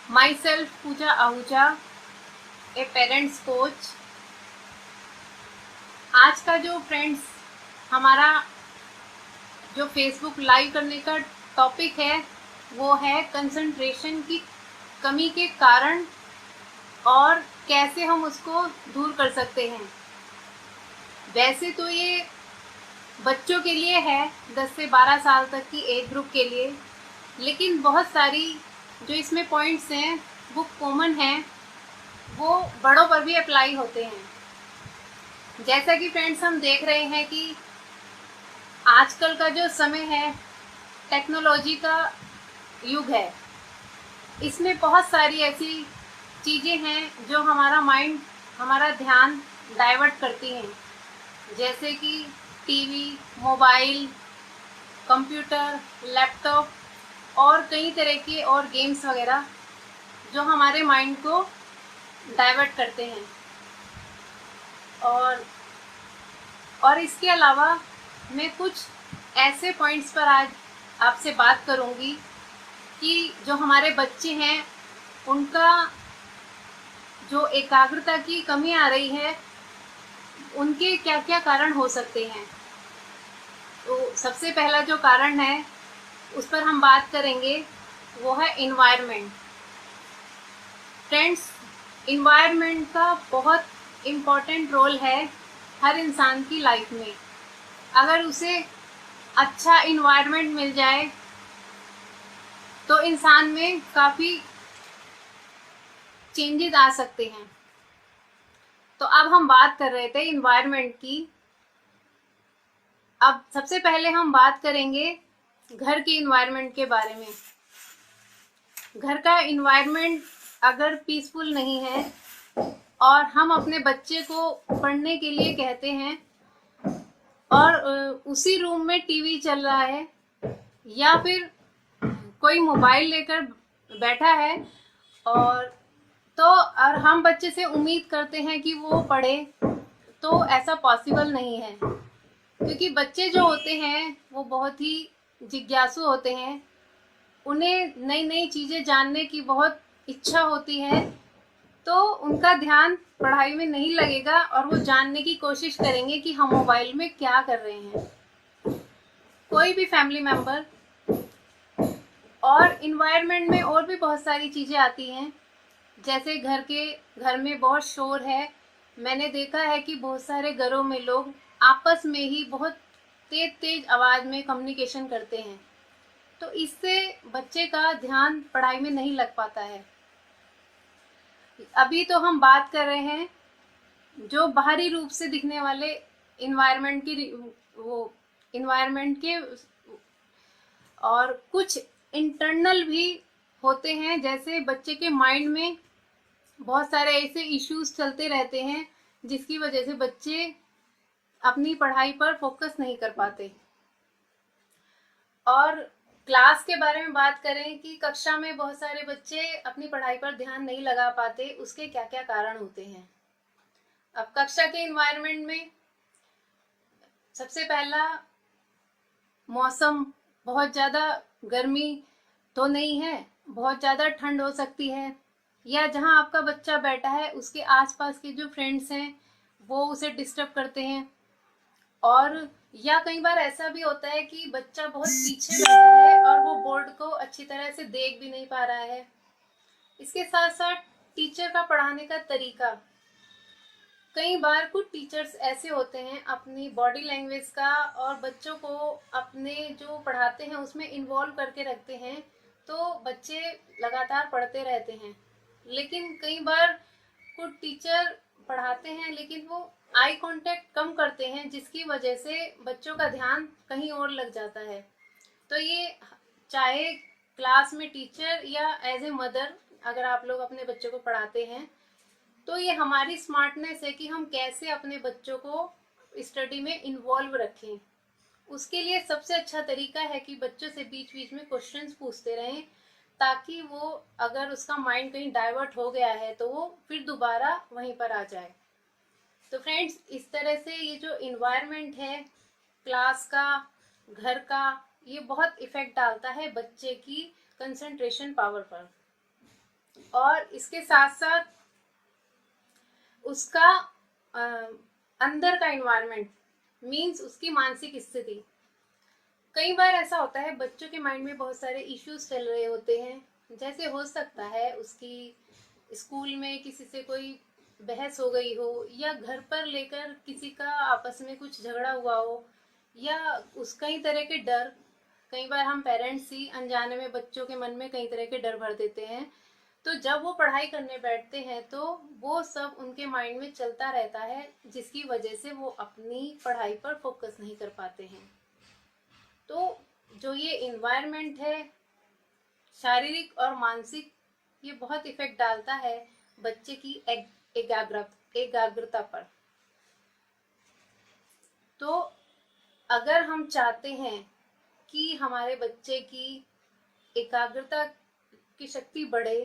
Myself Pooja Ahuja, a parents coach। आज का जो फ्रेंड्स हमारा जो फेसबुक लाइव करने का टॉपिक है वो है कंसंट्रेशन की कमी के कारण और कैसे हम उसको दूर कर सकते हैं। वैसे तो ये बच्चों के लिए है, 10 से 12 साल तक की एज ग्रुप के लिए, लेकिन बहुत सारी जो इसमें पॉइंट्स हैं वो कॉमन हैं, वो बड़ों पर भी अप्लाई होते हैं। जैसा कि फ्रेंड्स हम देख रहे हैं कि आजकल का जो समय है टेक्नोलॉजी का युग है। इसमें बहुत सारी ऐसी चीज़ें हैं जो हमारा माइंड, हमारा ध्यान डाइवर्ट करती हैं, जैसे कि टीवी, मोबाइल, कंप्यूटर, लैपटॉप और कई तरह के और गेम्स वगैरह जो हमारे माइंड को डाइवर्ट करते हैं। और इसके अलावा मैं कुछ ऐसे पॉइंट्स पर आज आपसे बात करूंगी कि जो हमारे बच्चे हैं उनका जो एकाग्रता की कमी आ रही है उनके क्या क्या कारण हो सकते हैं। तो सबसे पहला जो कारण है उस पर हम बात करेंगे, वो है इन्वायरमेंट। फ्रेंड्स, इन्वायरमेंट का बहुत इम्पोर्टेंट रोल है हर इंसान की लाइफ में। अगर उसे अच्छा इन्वायरमेंट मिल जाए तो इंसान में काफ़ी चेंजेस आ सकते हैं। तो अब हम बात कर रहे थे इन्वायरमेंट की। अब सबसे पहले हम बात करेंगे घर के इन्वायरमेंट के बारे में। घर का इन्वायरमेंट अगर पीसफुल नहीं है और हम अपने बच्चे को पढ़ने के लिए कहते हैं और उसी रूम में टीवी चल रहा है या फिर कोई मोबाइल लेकर बैठा है और हम बच्चे से उम्मीद करते हैं कि वो पढ़े, तो ऐसा पॉसिबल नहीं है। क्योंकि बच्चे जो होते हैं वो बहुत ही जिज्ञासु होते हैं, उन्हें नई नई चीज़ें जानने की बहुत इच्छा होती है, तो उनका ध्यान पढ़ाई में नहीं लगेगा और वो जानने की कोशिश करेंगे कि हम मोबाइल में क्या कर रहे हैं। कोई भी फैमिली मेम्बर। और इन्वायरमेंट में और भी बहुत सारी चीज़ें आती हैं, जैसे घर में बहुत शोर है। मैंने देखा है कि बहुत सारे घरों में लोग आपस में ही बहुत तेज तेज आवाज़ में कम्युनिकेशन करते हैं, तो इससे बच्चे का ध्यान पढ़ाई में नहीं लग पाता है। अभी तो हम बात कर रहे हैं जो बाहरी रूप से दिखने वाले इन्वायरमेंट की, वो इन्वायरमेंट के, और कुछ इंटरनल भी होते हैं। जैसे बच्चे के माइंड में बहुत सारे ऐसे इश्यूज चलते रहते हैं जिसकी वजह से बच्चे अपनी पढ़ाई पर फोकस नहीं कर पाते। और क्लास के बारे में बात करें कि कक्षा में बहुत सारे बच्चे अपनी पढ़ाई पर ध्यान नहीं लगा पाते, उसके क्या क्या कारण होते हैं। अब कक्षा के इन्वायरमेंट में सबसे पहला, मौसम। बहुत ज़्यादा गर्मी तो नहीं है, बहुत ज़्यादा ठंड हो सकती है, या जहाँ आपका बच्चा बैठा है उसके आसपास के जो फ्रेंड्स हैं वो उसे डिस्टर्ब करते हैं। और या कई बार ऐसा भी होता है कि बच्चा बहुत पीछे बैठा है और वो बोर्ड को अच्छी तरह से देख भी नहीं पा रहा है। इसके साथ साथ टीचर का पढ़ाने का तरीका। कई बार कुछ टीचर्स ऐसे होते हैं अपनी बॉडी लैंग्वेज का और बच्चों को अपने जो पढ़ाते हैं उसमें इन्वॉल्व करके रखते हैं, तो बच्चे लगातार पढ़ते रहते हैं। लेकिन कई बार कुछ टीचर पढ़ाते हैं लेकिन वो आई कांटेक्ट कम करते हैं, जिसकी वजह से बच्चों का ध्यान कहीं और लग जाता है। तो ये चाहे क्लास में टीचर या एज ए मदर अगर आप लोग अपने बच्चों को पढ़ाते हैं, तो ये हमारी स्मार्टनेस है कि हम कैसे अपने बच्चों को स्टडी में इन्वॉल्व रखें। उसके लिए सबसे अच्छा तरीका है कि बच्चों से बीच बीच में क्वेश्चंस पूछते रहें, ताकि वो अगर उसका माइंड कहीं डाइवर्ट हो गया है तो वो फिर दोबारा वहीं पर आ जाए। तो फ्रेंड्स, इस तरह से ये जो इन्वायरमेंट है क्लास का, घर का, ये बहुत इफेक्ट डालता है बच्चे की कंसंट्रेशन पावर पर। और इसके साथ साथ उसका अंदर का इन्वायरमेंट मीन्स उसकी मानसिक स्थिति। कई बार ऐसा होता है बच्चों के माइंड में बहुत सारे इश्यूज चल रहे होते हैं, जैसे हो सकता है उसकी स्कूल में किसी से कोई बहस हो गई हो, या घर पर लेकर किसी का आपस में कुछ झगड़ा हुआ हो, या उस कई तरह के डर। कई बार हम पेरेंट्स ही अनजाने में बच्चों के मन में कई तरह के डर भर देते हैं। तो जब वो पढ़ाई करने बैठते हैं तो वो सब उनके माइंड में चलता रहता है, जिसकी वजह से वो अपनी पढ़ाई पर फोकस नहीं कर पाते हैं। तो जो ये इन्वायरमेंट है, शारीरिक और मानसिक, ये बहुत इफेक्ट डालता है बच्चे की एकाग्रता पर। तो अगर हम चाहते हैं कि हमारे बच्चे की एकाग्रता की शक्ति बढ़े,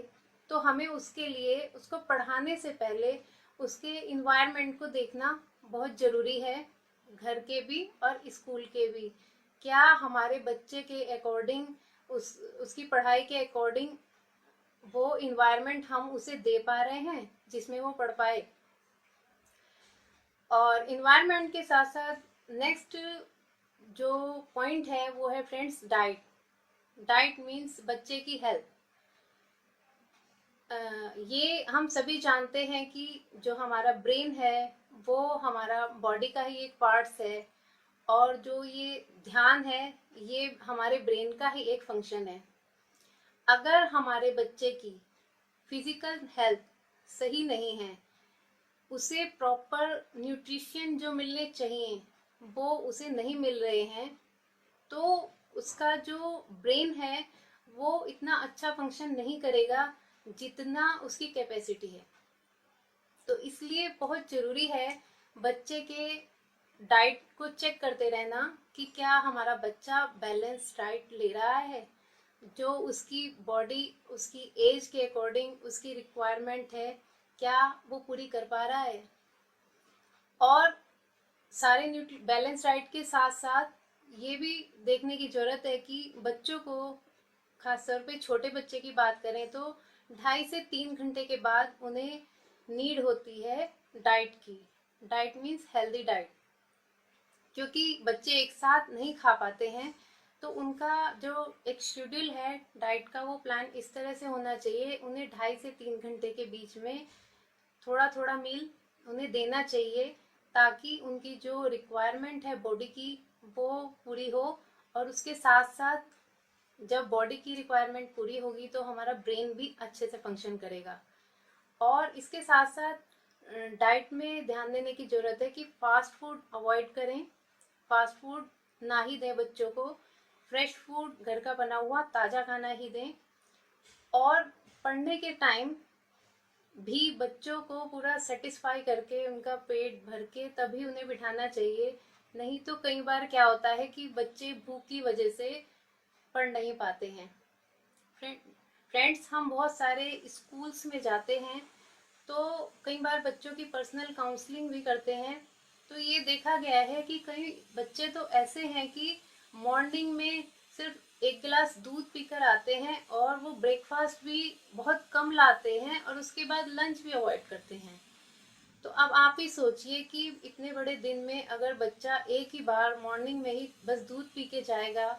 तो हमें उसके लिए उसको पढ़ाने से पहले उसके इन्वायरमेंट को देखना बहुत ज़रूरी है, घर के भी और स्कूल के भी। क्या हमारे बच्चे के अकॉर्डिंग उसकी पढ़ाई के अकॉर्डिंग वो इन्वायरमेंट हम उसे दे पा रहे हैं जिसमें वो पढ़ पाए। और इन्वायरमेंट के साथ साथ नेक्स्ट जो पॉइंट है वो है फ्रेंड्स डाइट। डाइट मीन्स बच्चे की हेल्थ। ये हम सभी जानते हैं कि जो हमारा ब्रेन है वो हमारा बॉडी का ही एक पार्ट्स है, और जो ये ध्यान है ये हमारे ब्रेन का ही एक फंक्शन है। अगर हमारे बच्चे की फिजिकल हेल्थ सही नहीं है, उसे प्रॉपर न्यूट्रिशन जो मिलने चाहिए वो उसे नहीं मिल रहे हैं, तो उसका जो ब्रेन है वो इतना अच्छा फंक्शन नहीं करेगा जितना उसकी कैपेसिटी है। तो इसलिए बहुत ज़रूरी है बच्चे के डाइट को चेक करते रहना कि क्या हमारा बच्चा बैलेंस डाइट ले रहा है, जो उसकी बॉडी उसकी एज के अकॉर्डिंग उसकी रिक्वायरमेंट है, क्या वो पूरी कर पा रहा है। और सारे बैलेंस डाइट के साथ साथ ये भी देखने की ज़रूरत है कि बच्चों को, खासतौर पे छोटे बच्चे की बात करें तो 2.5 से 3 घंटे के बाद उन्हें नीड होती है डाइट की। डाइट मीन्स हेल्दी डाइट, क्योंकि बच्चे एक साथ नहीं खा पाते हैं। तो उनका जो एक शेड्यूल है डाइट का, वो प्लान इस तरह से होना चाहिए। उन्हें 2.5 से 3 घंटे के बीच में थोड़ा थोड़ा मील उन्हें देना चाहिए, ताकि उनकी जो रिक्वायरमेंट है बॉडी की वो पूरी हो। और उसके साथ साथ जब बॉडी की रिक्वायरमेंट पूरी होगी तो हमारा ब्रेन भी अच्छे से फंक्शन करेगा। और इसके साथ साथ डाइट में ध्यान देने की ज़रूरत है कि फास्ट फूड अवॉइड करें। फास्ट फूड ना ही दें बच्चों को, फ्रेश फूड घर का बना हुआ ताज़ा खाना ही दें। और पढ़ने के टाइम भी बच्चों को पूरा सेटिस्फाई करके उनका पेट भर के तभी उन्हें बिठाना चाहिए। नहीं तो कई बार क्या होता है कि बच्चे भूख की वजह से पढ़ नहीं पाते हैं। फ्रेंड्स, हम बहुत सारे स्कूल्स में जाते हैं तो कई बार बच्चों की पर्सनल काउंसलिंग भी करते हैं। तो ये देखा गया है कि कई बच्चे तो ऐसे हैं कि मॉर्निंग में सिर्फ 1 गिलास दूध पीकर आते हैं, और वो ब्रेकफास्ट भी बहुत कम लाते हैं, और उसके बाद लंच भी अवॉइड करते हैं। तो अब आप ही सोचिए कि इतने बड़े दिन में अगर बच्चा एक ही बार मॉर्निंग में ही बस दूध पी के जाएगा,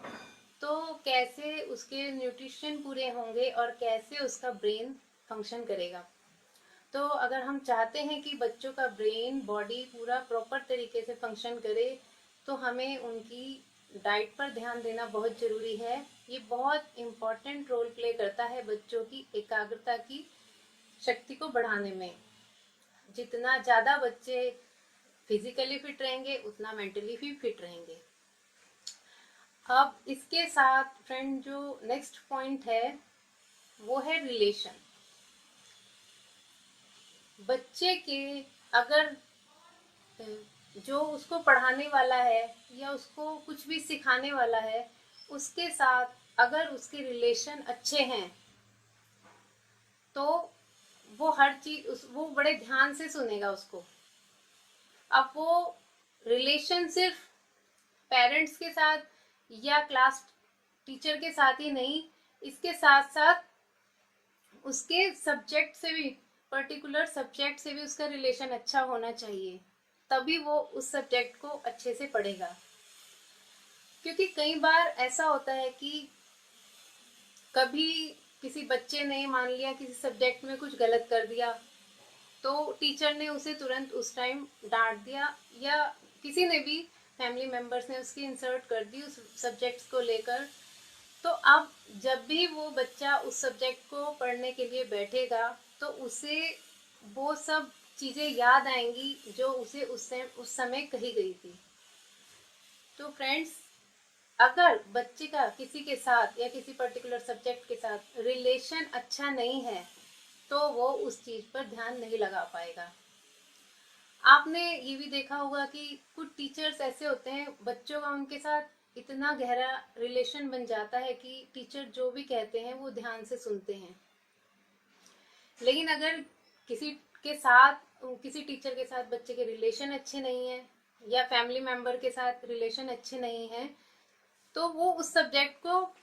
तो कैसे उसके न्यूट्रिशन पूरे होंगे और कैसे उसका ब्रेन फंक्शन करेगा। तो अगर हम चाहते हैं कि बच्चों का ब्रेन बॉडी पूरा प्रॉपर तरीके से फंक्शन करे, तो हमें उनकी डाइट पर ध्यान देना बहुत ज़रूरी है। ये बहुत इम्पॉर्टेंट रोल प्ले करता है बच्चों की एकाग्रता की शक्ति को बढ़ाने में। जितना ज़्यादा बच्चे फिजिकली फिट रहेंगे उतना मेंटली भी फिट रहेंगे। अब इसके साथ फ्रेंड जो नेक्स्ट पॉइंट है वो है रिलेशन। बच्चे के अगर जो उसको पढ़ाने वाला है या उसको कुछ भी सिखाने वाला है, उसके साथ अगर उसके रिलेशन अच्छे हैं तो वो हर चीज वो बड़े ध्यान से सुनेगा उसको। अब वो रिलेशन सिर्फ पेरेंट्स के साथ या क्लास टीचर के साथ ही नहीं, इसके साथ साथ उसके सब्जेक्ट से भी, पर्टिकुलर सब्जेक्ट से भी उसका रिलेशन अच्छा होना चाहिए, तभी वो उस सब्जेक्ट को अच्छे से पढ़ेगा। क्योंकि कई बार ऐसा होता है कि कभी किसी बच्चे ने मान लिया किसी सब्जेक्ट में कुछ गलत कर दिया, तो टीचर ने उसे तुरंत उस टाइम डांट दिया, या किसी ने भी फैमिली मेंबर्स ने उसकी इंसल्ट कर दी उस सब्जेक्ट्स को लेकर। तो अब जब भी वो बच्चा उस सब्जेक्ट को पढ़ने के लिए बैठेगा, तो उसे वो सब चीज़ें याद आएंगी जो उसे उस समय कही गई थी। तो फ्रेंड्स, अगर बच्चे का किसी के साथ या किसी पर्टिकुलर सब्जेक्ट के साथ रिलेशन अच्छा नहीं है, तो वो उस चीज़ पर ध्यान नहीं लगा पाएगा। आपने ये भी देखा होगा कि कुछ टीचर्स ऐसे होते हैं, बच्चों का उनके साथ इतना गहरा रिलेशन बन जाता है कि टीचर जो भी कहते हैं वो ध्यान से सुनते हैं। लेकिन अगर किसी के साथ, किसी टीचर के साथ बच्चे के रिलेशन अच्छे नहीं है, या फैमिली मेंबर के साथ रिलेशन अच्छे नहीं है, तो वो उस सब्जेक्ट को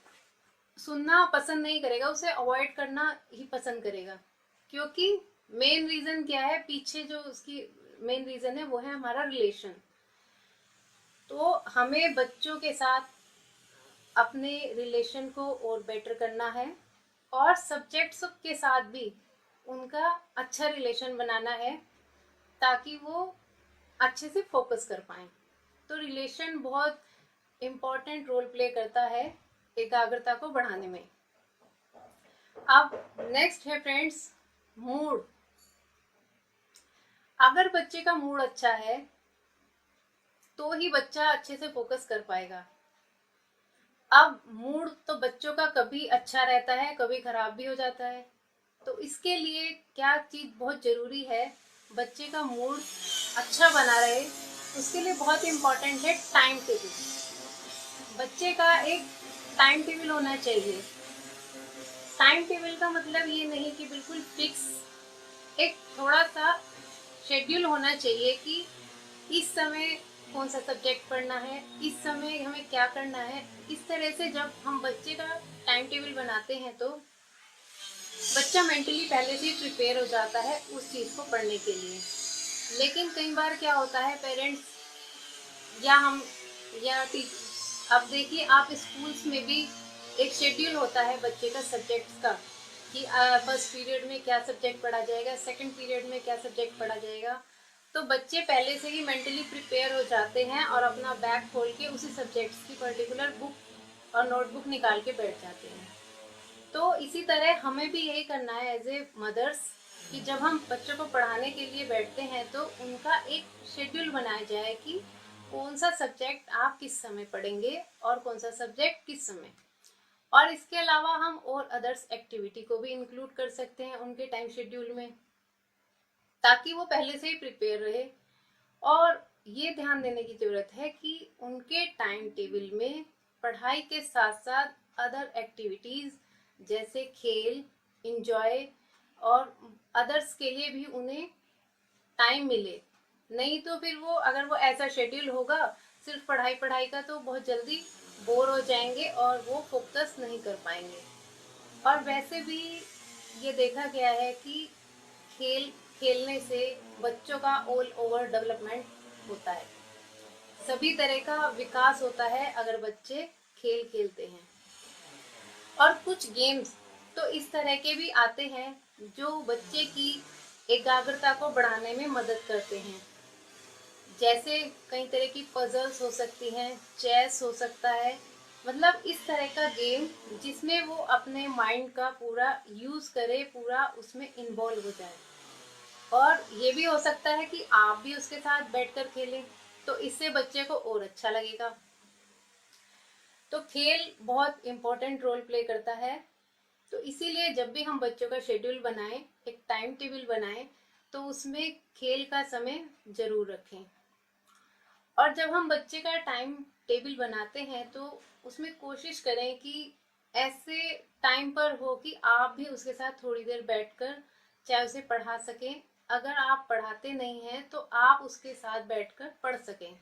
सुनना पसंद नहीं करेगा, उसे अवॉइड करना ही पसंद करेगा। क्योंकि मेन रीजन क्या है, पीछे जो उसकी मेन रीजन है वो है हमारा रिलेशन। तो हमें बच्चों के साथ अपने रिलेशन को और बेटर करना है, और सब्जेक्ट्स के साथ भी उनका अच्छा रिलेशन बनाना है, ताकि वो अच्छे से फोकस कर पाए। तो रिलेशन बहुत इम्पोर्टेंट रोल प्ले करता है एकाग्रता को बढ़ाने में। अब नेक्स्ट है फ्रेंड्स, मूड। अगर बच्चे का मूड अच्छा है तो ही बच्चा अच्छे से फोकस कर पाएगा। अब मूड तो बच्चों का कभी अच्छा रहता है, कभी खराब भी हो जाता है। तो इसके लिए क्या चीज बहुत जरूरी है, बच्चे का मूड अच्छा बना रहे, उसके लिए बहुत इम्पोर्टेंट है टाइम टेबल। बच्चे का एक टाइम टेबल होना चाहिए। टाइम टेबल का मतलब ये नहीं कि बिल्कुल फिक्स, एक थोड़ा सा शेड्यूल होना चाहिए कि इस समय कौन सा सब्जेक्ट पढ़ना है, इस समय हमें क्या करना है। इस तरह से जब हम बच्चे का टाइम टेबल बनाते हैं तो बच्चा मेंटली पहले से प्रिपेयर हो जाता है उस चीज़ को पढ़ने के लिए। लेकिन कई बार क्या होता है, पेरेंट्स या हम या अब देखिए, आप स्कूल्स में भी एक शेड्यूल होता है बच्चे का सब्जेक्ट्स का, कि फर्स्ट पीरियड में क्या सब्जेक्ट पढ़ा जाएगा, सेकंड पीरियड में क्या सब्जेक्ट पढ़ा जाएगा। तो बच्चे पहले से ही मेंटली प्रिपेयर हो जाते हैं और अपना बैग खोल के उसी सब्जेक्ट्स की पर्टिकुलर बुक और नोटबुक निकाल के बैठ जाते हैं। तो इसी तरह हमें भी यही करना है एज ए मदर्स, कि जब हम बच्चों को पढ़ाने के लिए बैठते हैं तो उनका एक शेड्यूल बनाया जाए कि कौन सा सब्जेक्ट आप किस समय पढ़ेंगे और कौन सा सब्जेक्ट किस समय। और इसके अलावा हम और अदर्स एक्टिविटी को भी इंक्लूड कर सकते हैं उनके टाइम शेड्यूल में, ताकि वो पहले से ही प्रिपेयर रहे। और ये ध्यान देने की जरूरत है कि उनके टाइम टेबल में पढ़ाई के साथ साथ अदर एक्टिविटीज जैसे खेल, इंजॉय और अदर्स के लिए भी उन्हें टाइम मिले। नहीं तो फिर वो, अगर वो ऐसा शेड्यूल होगा सिर्फ पढ़ाई पढ़ाई का, तो बहुत जल्दी बोर हो जाएंगे और वो फोकस नहीं कर पाएंगे। और वैसे भी ये देखा गया है कि खेल खेलने से बच्चों का ऑल ओवर डेवलपमेंट होता है, सभी तरह का विकास होता है अगर बच्चे खेल खेलते हैं। और कुछ गेम्स तो इस तरह के भी आते हैं जो बच्चे की एकाग्रता को बढ़ाने में मदद करते हैं। जैसे कई तरह की पजल्स हो सकती हैं, चेस हो सकता है, मतलब इस तरह का गेम जिसमें वो अपने माइंड का पूरा यूज करे, पूरा उसमें इन्वॉल्व हो जाए। और ये भी हो सकता है कि आप भी उसके साथ बैठकर खेलें, तो इससे बच्चे को और अच्छा लगेगा। तो खेल बहुत इम्पोर्टेंट रोल प्ले करता है। तो इसीलिए जब भी हम बच्चों का शेड्यूल बनाएं, एक टाइम टेबल बनाएं, तो उसमें खेल का समय जरूर रखें। और जब हम बच्चे का टाइम टेबल बनाते हैं तो उसमें कोशिश करें कि ऐसे टाइम पर हो कि आप भी उसके साथ थोड़ी देर बैठकर चाहे उसे पढ़ा सकें। अगर आप पढ़ाते नहीं हैं तो आप उसके साथ बैठकर पढ़ सकें।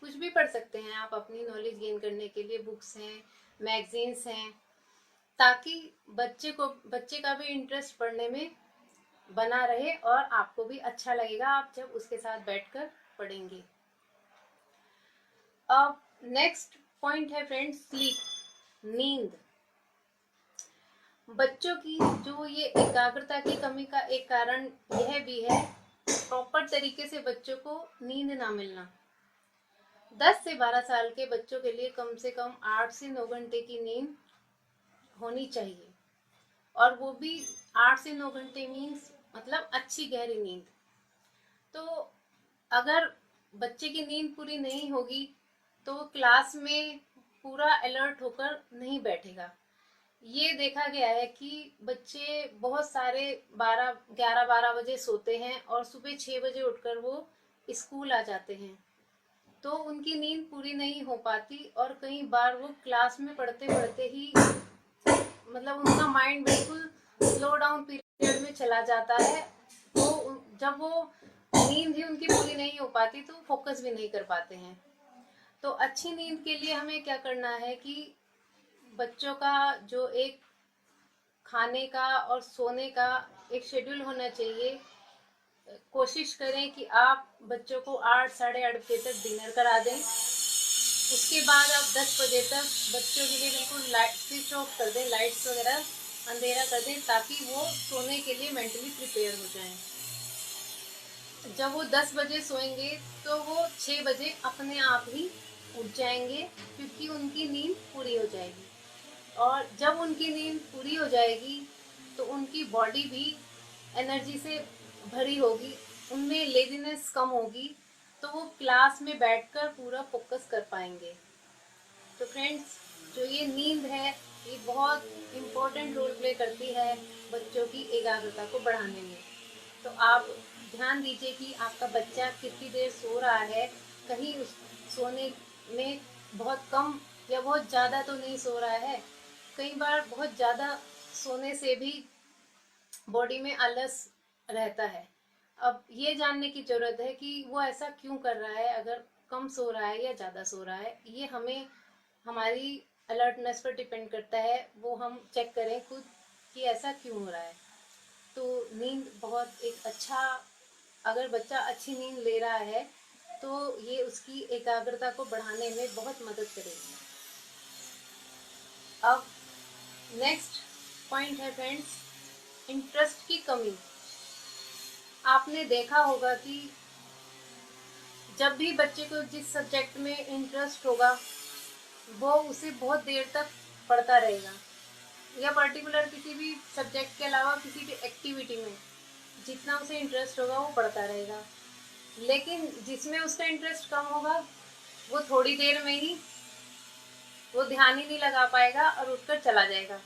कुछ भी पढ़ सकते हैं आप अपनी नॉलेज गेन करने के लिए, बुक्स हैं, मैगजीन्स हैं, ताकि बच्चे का भी इंटरेस्ट पढ़ने में बना रहे और आपको भी अच्छा लगेगा आप जब उसके साथ बैठकर पढ़ेंगे। अब नेक्स्ट पॉइंट है फ्रेंड्स, स्लीप, नींद। बच्चों की जो ये एकाग्रता की कमी का एक कारण यह भी है प्रॉपर तरीके से बच्चों को नींद ना मिलना। 10 से 12 साल के बच्चों के लिए कम से कम 8 से 9 घंटे की नींद होनी चाहिए, और वो भी 8 से 9 घंटे मीन्स मतलब अच्छी गहरी नींद। तो अगर बच्चे की नींद पूरी नहीं होगी तो क्लास में पूरा अलर्ट होकर नहीं बैठेगा। ये देखा गया है कि बच्चे बहुत सारे 11-12 बजे सोते हैं और सुबह 6 बजे उठकर वो स्कूल आ जाते हैं, तो उनकी नींद पूरी नहीं हो पाती और कई बार वो क्लास में पढ़ते पढ़ते ही मतलब उनका माइंड बिल्कुल स्लो डाउन पीरियड में चला जाता है। तो जब वो नींद ही उनकी पूरी नहीं हो पाती तो फोकस भी नहीं कर पाते हैं। तो अच्छी नींद के लिए हमें क्या करना है कि बच्चों का जो एक खाने का और सोने का एक शेड्यूल होना चाहिए। कोशिश करें कि आप बच्चों को 8 साढ़े 8 बजे तक डिनर करा दें। उसके बाद आप 10 बजे तक बच्चों के लिए बिल्कुल लाइट स्विच ऑफ कर दें, लाइट्स वगैरह अंधेरा कर दें, ताकि वो सोने के लिए मेंटली प्रिपेयर हो जाएं। जब वो 10 बजे सोएंगे तो वो 6 बजे अपने आप ही उठ जाएंगे, क्योंकि उनकी नींद पूरी हो जाएगी। और जब उनकी नींद पूरी हो जाएगी तो उनकी बॉडी भी एनर्जी से भरी होगी, उनमें लेजीनेस कम होगी, तो वो क्लास में बैठकर पूरा फोकस कर पाएंगे। तो फ्रेंड्स, जो ये नींद है ये बहुत इम्पोर्टेंट रोल प्ले करती है बच्चों की एकाग्रता को बढ़ाने में। तो आप ध्यान दीजिए कि आपका बच्चा कितनी देर सो रहा है, कहीं उस सोने में बहुत कम या बहुत ज़्यादा तो नहीं सो रहा है। कई बार बहुत ज़्यादा सोने से भी बॉडी में आलस रहता है। अब ये जानने की ज़रूरत है कि वो ऐसा क्यों कर रहा है, अगर कम सो रहा है या ज़्यादा सो रहा है। ये हमें हमारी अलर्टनेस पर डिपेंड करता है, वो हम चेक करें खुद कि ऐसा क्यों हो रहा है। तो नींद बहुत एक अच्छा, अगर बच्चा अच्छी नींद ले रहा है तो ये उसकी एकाग्रता को बढ़ाने में बहुत मदद करेगी। अब नेक्स्ट पॉइंट है फ्रेंड्स, इंटरेस्ट की कमी। आपने देखा होगा कि जब भी बच्चे को जिस सब्जेक्ट में इंटरेस्ट होगा वो उसे बहुत देर तक पढ़ता रहेगा, या पर्टिकुलर किसी भी सब्जेक्ट के अलावा किसी भी एक्टिविटी में जितना उसे इंटरेस्ट होगा वो पढ़ता रहेगा। लेकिन जिसमें उसका इंटरेस्ट कम होगा वो थोड़ी देर में ही वो ध्यान ही नहीं लगा पाएगा और उठकर चला जाएगा।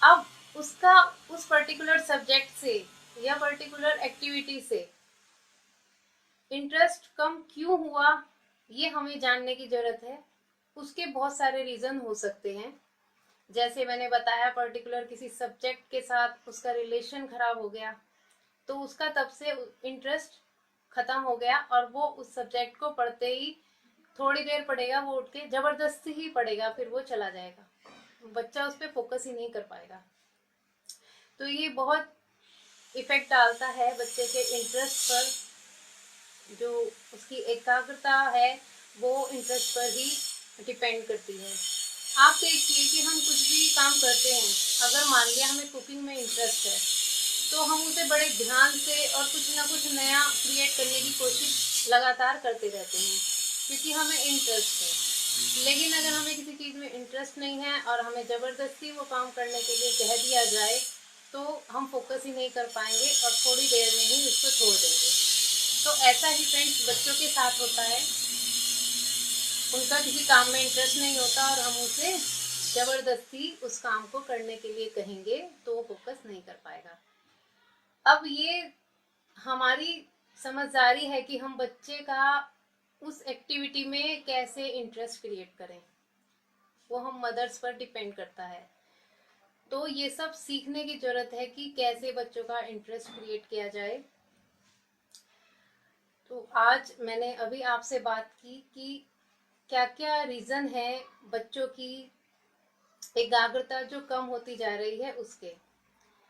अब उसका उस पर्टिकुलर सब्जेक्ट से या पर्टिकुलर एक्टिविटी से इंटरेस्ट कम क्यों हुआ, ये हमें जानने की जरूरत है। उसके बहुत सारे रीजन हो सकते हैं, जैसे मैंने बताया पर्टिकुलर किसी सब्जेक्ट के साथ उसका रिलेशन खराब हो गया तो उसका तब से इंटरेस्ट खत्म हो गया और वो उस सब्जेक्ट को पढ़ते ही थोड़ी देर पढ़ेगा, वो उठ के जबरदस्ती ही पढ़ेगा, फिर वो चला जाएगा, बच्चा उस पर फोकस ही नहीं कर पाएगा। तो ये बहुत इफेक्ट डालता है बच्चे के इंटरेस्ट पर, जो उसकी एकाग्रता है वो इंटरेस्ट पर ही डिपेंड करती है। आप देखिए कि हम कुछ भी काम करते हैं, अगर मान लिया हमें कुकिंग में इंटरेस्ट है तो हम उसे बड़े ध्यान से और कुछ ना कुछ नया क्रिएट करने की कोशिश लगातार करते रहते हैं, क्योंकि हमें इंटरेस्ट है। लेकिन अगर हमें किसी चीज़ में इंटरेस्ट नहीं है और हमें ज़बरदस्ती वो काम करने के लिए कह दिया जाए तो हम फोकस ही नहीं कर पाएंगे और थोड़ी देर में ही उसको छोड़ देंगे। तो ऐसा ही फ्रेंड्स बच्चों के साथ होता है, उनका किसी काम में इंटरेस्ट नहीं होता और हम उसे ज़बरदस्ती उस काम को करने के लिए कहेंगे तो वो फोकस नहीं कर पाएगा। अब ये हमारी समझदारी है कि हम बच्चे का उस एक्टिविटी में कैसे इंटरेस्ट क्रिएट करें, वो हम मदर्स पर डिपेंड करता है। तो ये सब सीखने की जरूरत है कि कैसे बच्चों का इंटरेस्ट क्रिएट किया जाए। तो आज मैंने अभी आपसे बात की कि क्या क्या रीज़न है बच्चों की एकाग्रता जो कम होती जा रही है उसके।